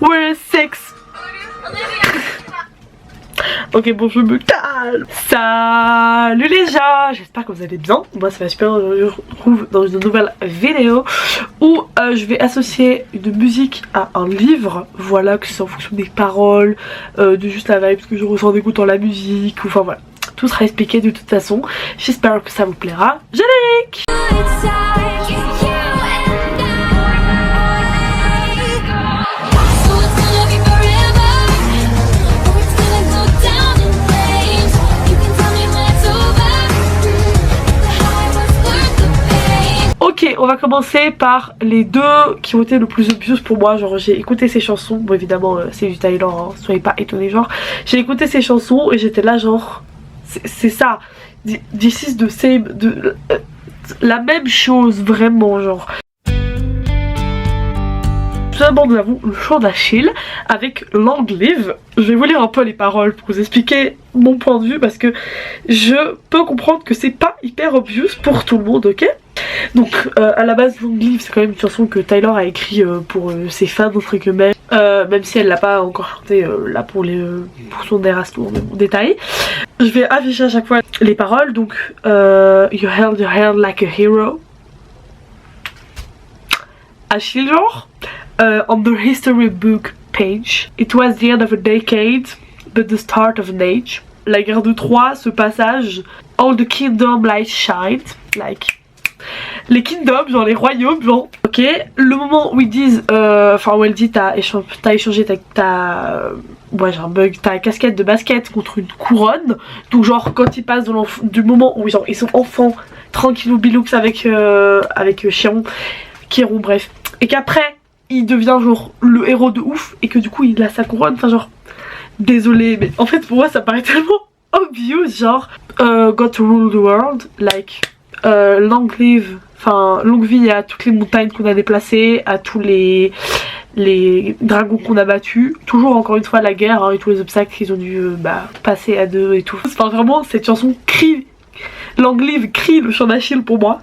we're six. Ok, bon, je me calme. Salut les gens, j'espère que vous allez bien. Moi ça va super, je vous retrouve dans une nouvelle vidéo où je vais associer une musique à un livre. Voilà, que c'est en fonction des paroles, de juste la vibe que je ressens en écoutant la musique, enfin voilà. Tout sera expliqué de toute façon. J'espère que ça vous plaira. Générique. Ok, on va commencer par les deux qui ont été le plus obvious pour moi. Genre j'ai écouté ces chansons, bon évidemment c'est du Taylor, hein, soyez pas étonnés, genre j'ai écouté ces chansons et j'étais là genre c'est ça, this is the same, la même chose vraiment genre. Tout d'abord nous avons le chant d'Achille avec Long Live. Je vais vous lire un peu les paroles pour vous expliquer mon point de vue parce que je peux comprendre que c'est pas hyper obvious pour tout le monde, ok. Donc à la base Long Live c'est quand même une chanson que Taylor a écrit pour ses fans entre guillemets, même si elle l'a pas encore chanté là pour son Erasmus en détail. Je vais afficher à chaque fois les paroles. Donc you held your hand like a hero, Achille genre. On the history book page, it was the end of a decade but the start of an age. La guerre de Troie, ce passage, all the kingdom light shined, like les kingdoms, genre les royaumes, genre. Ok, le moment où ils disent, enfin où elle dit t'as échangé ouais j'ai un bug, ta casquette de basket contre une couronne. Donc genre quand ils passent du moment où genre, ils sont enfants, tranquillou biloux avec Chiron, bref, et qu'après il devient genre le héros de ouf et que du coup il a sa couronne, enfin genre désolé mais en fait pour moi ça paraît tellement obvious, genre God to rule the world, like long live, enfin longue vie à toutes les montagnes qu'on a déplacées, à tous les dragons qu'on a battus, toujours encore une fois la guerre hein, et tous les obstacles qu'ils ont dû passer à deux et tout. Enfin vraiment cette chanson crie, Long Live crie le chant d'Achille pour moi,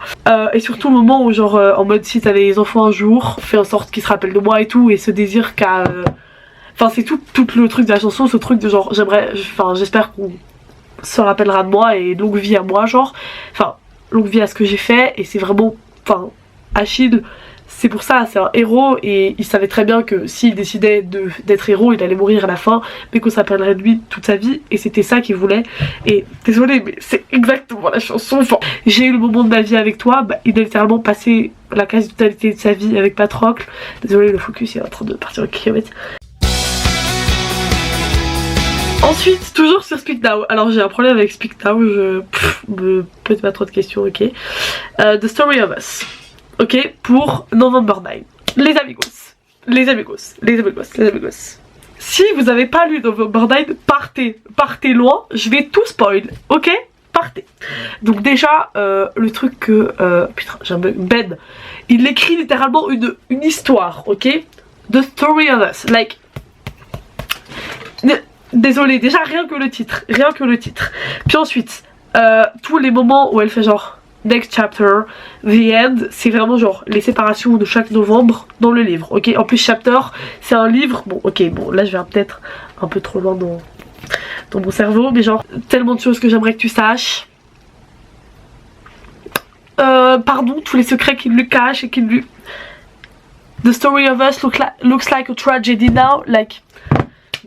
et surtout le moment où genre en mode si t'as des enfants un jour, fais en sorte qu'ils se rappellent de moi et tout, et ce désir qu'a enfin c'est tout le truc de la chanson, ce truc de genre j'espère qu'on se rappellera de moi et longue vie à moi, genre enfin longue vie à ce que j'ai fait. Et c'est vraiment, enfin Achille c'est pour ça, c'est un héros et il savait très bien que s'il décidait d'être héros il allait mourir à la fin, mais qu'on s'appellerait de lui toute sa vie, et c'était ça qu'il voulait. Et désolé mais c'est exactement la chanson. Enfin, j'ai eu le moment de ma vie avec toi, il a littéralement passé la quasi-totalité de sa vie avec Patrocle. Désolé, le focus il est en train de partir en kilomètres. Ensuite, toujours sur Speak Now. Alors j'ai un problème avec Speak Now, me pose pas trop de questions, ok. The Story of Us. Ok, pour November 9. Les amigos. Si vous avez pas lu November 9, partez loin, je vais tout spoil, ok. Partez. Donc déjà, le truc que... putain, j'ai un bug. Ben, il écrit littéralement une histoire, ok. The Story of Us, like... Désolée, déjà rien que le titre. Puis ensuite, tous les moments où elle fait genre... Next chapter, the end, c'est vraiment genre les séparations de chaque novembre dans le livre, ok. En plus chapter, c'est un livre, bon ok, bon là je vais peut-être un peu trop loin dans mon cerveau, mais genre tellement de choses que j'aimerais que tu saches. Pardon, tous les secrets qu'il lui cache et qu'il lui... The story of us looks like a tragedy now, like...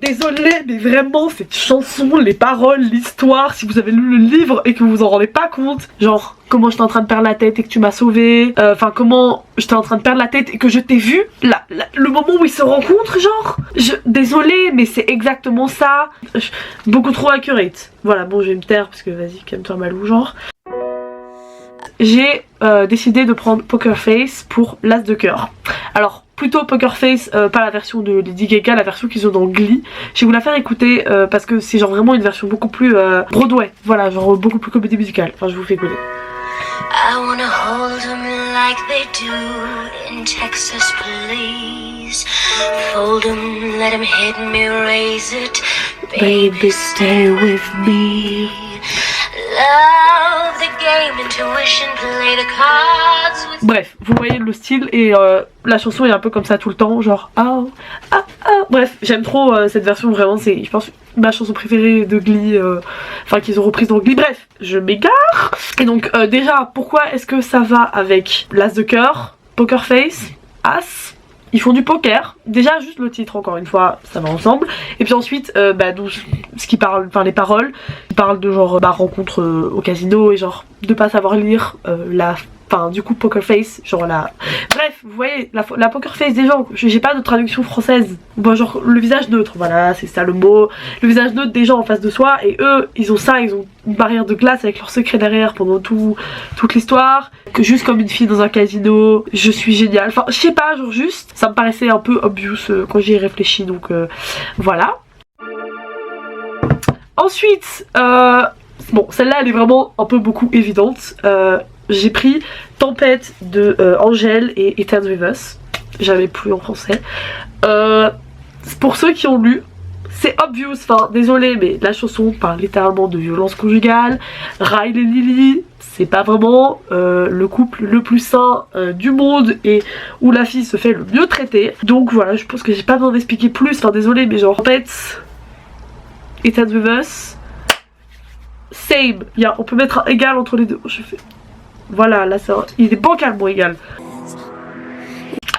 Désolée mais vraiment cette chanson, les paroles, l'histoire, si vous avez lu le livre et que vous vous en rendez pas compte, genre comment j'étais en train de perdre la tête et que tu m'as sauvée, enfin comment j'étais en train de perdre la tête et que je t'ai vu, le moment où ils se rencontrent, genre désolée mais c'est exactement ça. Beaucoup trop accurate. Voilà, bon je vais me taire parce que vas-y calme-toi Malou, genre. J'ai décidé de prendre Poker Face pour l'as de cœur. Alors plutôt Poker Face, pas la version de Lady Gaga, la version qu'ils ont dans Glee. Je vais vous la faire écouter parce que c'est genre vraiment une version beaucoup plus Broadway, voilà, genre beaucoup plus comédie musicale. Enfin je vous fais écouter. I wanna hold them like they do in Texas, please. Fold them, let them hit me, raise it. Baby, stay with me. Love the game, intuition, play the cards with... Bref, vous voyez le style et la chanson est un peu comme ça tout le temps, genre oh, oh, oh, Bref, j'aime trop cette version, vraiment, c'est je pense ma chanson préférée de Glee, enfin qu'ils ont reprise dans Glee. Bref, je m'égare. Et donc déjà, pourquoi est-ce que ça va avec l'As de cœur, Poker Face, As? Ils font du poker, déjà juste le titre encore une fois, ça va ensemble. Et puis ensuite, donc, ce qui parle, enfin les paroles, qui parlent de genre rencontre au casino et genre de pas savoir lire enfin du coup Poker Face, genre la... Bref, vous voyez, la Poker Face des gens, j'ai pas de traduction française. Bon, genre le visage neutre, voilà, c'est ça le mot. Le visage neutre des gens en face de soi, et eux, ils ont ça, ils ont une barrière de glace avec leur secret derrière pendant toute l'histoire. Que juste comme une fille dans un casino, je suis géniale. Enfin, je sais pas, genre juste, ça me paraissait un peu obvious quand j'y ai réfléchi, donc voilà. Ensuite, bon, celle-là, elle est vraiment un peu beaucoup évidente. J'ai pris Tempête de Angèle et It Ends With Us. J'avais plus en français. Pour ceux qui ont lu, c'est obvious, enfin désolé, mais la chanson parle littéralement de violence conjugale. Riley et Lily, c'est pas vraiment le couple le plus sain du monde et où la fille se fait le mieux traiter. Donc voilà, je pense que j'ai pas besoin d'expliquer plus, enfin désolé, mais genre Tempête, It Ends With Us, same, on peut mettre un égal entre les deux. Je fais... Voilà, là il est bancalement égal.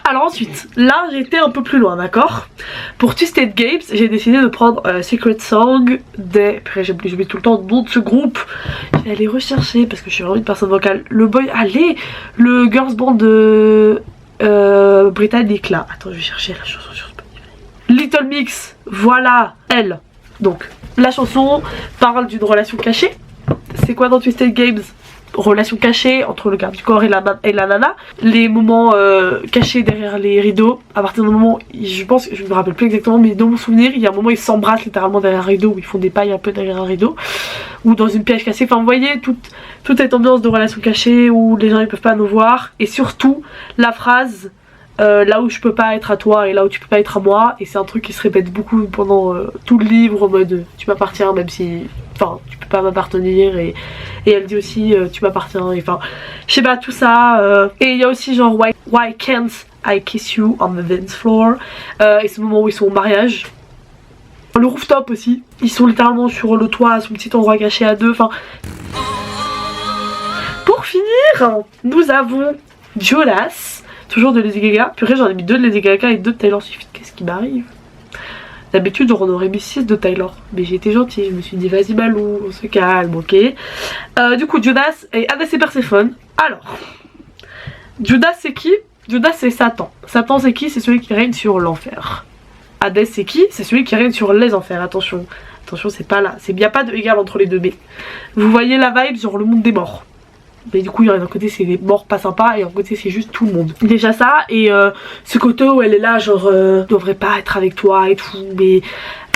Alors ensuite, là j'ai été un peu plus loin, d'accord. Pour Twisted Games, j'ai décidé de prendre Secret Song des... J'oublie tout le temps le nom de ce groupe. Je vais aller rechercher parce que je suis vraiment une personne vocale. Le boy... Allez, le girls band de... britannique là. Attends, je vais chercher la chanson sur Spotify. Little Mix, voilà, elle. Donc, la chanson parle d'une relation cachée. C'est quoi dans Twisted Games? Relation cachée entre le garde du corps et la nana, les moments cachés derrière les rideaux. À partir d'un moment, je pense, je me rappelle plus exactement, mais dans mon souvenir, il y a un moment où ils s'embrassent littéralement derrière un rideau, où ils font des pailles un peu derrière un rideau, ou dans une pièce cassée. Enfin, vous voyez toute cette ambiance de relation cachée où les gens ils peuvent pas nous voir, et surtout la phrase là où je peux pas être à toi et là où tu peux pas être à moi, et c'est un truc qui se répète beaucoup pendant tout le livre en mode tu m'appartiens même si enfin tu peux pas m'appartenir, et elle dit aussi tu m'appartiens, enfin je sais pas tout ça, et il y a aussi genre why can't I kiss you on the dance floor, et ce moment où ils sont au mariage. Le rooftop aussi, ils sont littéralement sur le toit à son petit endroit caché à deux. Enfin, pour finir, nous avons Jonas, toujours de Lady Gaga. Purée, j'en ai mis 2 de Lady Gaga et 2 de Taylor Swift. Qu'est-ce qui m'arrive? D'habitude on aurait mis 6 de Taylor, mais j'ai été gentille, je me suis dit vas-y Malou, on se calme, ok. Du coup Judas et Hadès et Perséphone. Alors, Judas c'est qui? Judas c'est Satan. Satan c'est qui? C'est celui qui règne sur l'enfer. Hadès c'est qui? C'est celui qui règne sur les enfers, attention. Attention, c'est pas là, il n'y a pas de égal entre les deux, mais vous voyez la vibe sur le monde des morts. Mais du coup il y a d'un côté c'est les morts pas sympas et d'un côté c'est juste tout le monde. Déjà ça, et ce côté où elle est là genre devrait pas être avec toi et tout, mais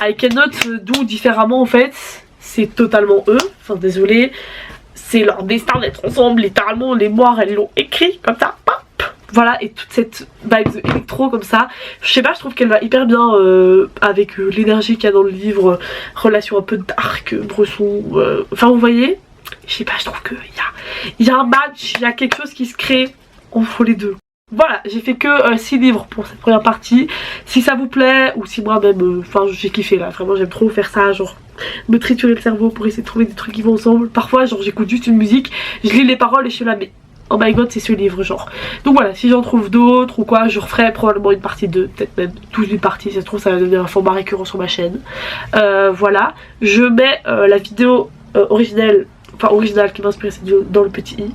I cannot do différemment en fait. C'est totalement eux, enfin désolé, c'est leur destin d'être ensemble, littéralement les morts elles l'ont écrit comme ça, pop. Voilà, et toute cette vibe électro comme ça, je sais pas, je trouve qu'elle va hyper bien avec l'énergie qu'il y a dans le livre, relation un peu dark, bresson, enfin vous voyez. Je sais pas, je trouve qu'il y a un match, il y a quelque chose qui se crée entre les deux. Voilà, j'ai fait que 6 livres pour cette première partie. Si ça vous plaît, ou si moi même, enfin j'ai kiffé là, vraiment j'aime trop faire ça, genre me triturer le cerveau pour essayer de trouver des trucs qui vont ensemble. Parfois genre j'écoute juste une musique, je lis les paroles et je suis là mais oh my god c'est ce livre genre. Donc voilà, si j'en trouve d'autres ou quoi, je referai probablement une partie 2, peut-être même 12 parties, ça se trouve ça va devenir un format récurrent sur ma chaîne. Voilà, je mets la vidéo originale qui m'a inspiré cette vidéo dans le petit i.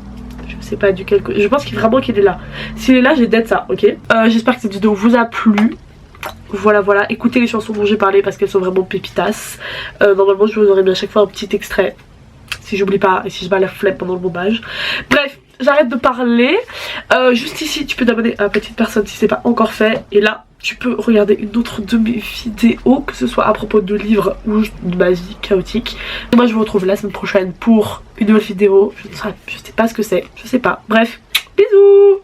Je sais pas duquel, je pense qu'il vraiment qu'il est là. S'il est là j'ai dead ça, ok. J'espère que cette vidéo vous a plu. Voilà, écoutez les chansons dont j'ai parlé parce qu'elles sont vraiment pépitas. Normalement je vous aurais mis à chaque fois un petit extrait, si j'oublie pas et si je bats la flemme pendant le montage. Bref, j'arrête de parler. Juste ici tu peux t'abonner à Petite Personne si c'est pas encore fait, et là tu peux regarder une autre de mes vidéos, que ce soit à propos de livres ou de ma vie chaotique. Et moi je vous retrouve la semaine prochaine pour une nouvelle vidéo. Je sais pas ce que c'est, je sais pas. Bref, bisous.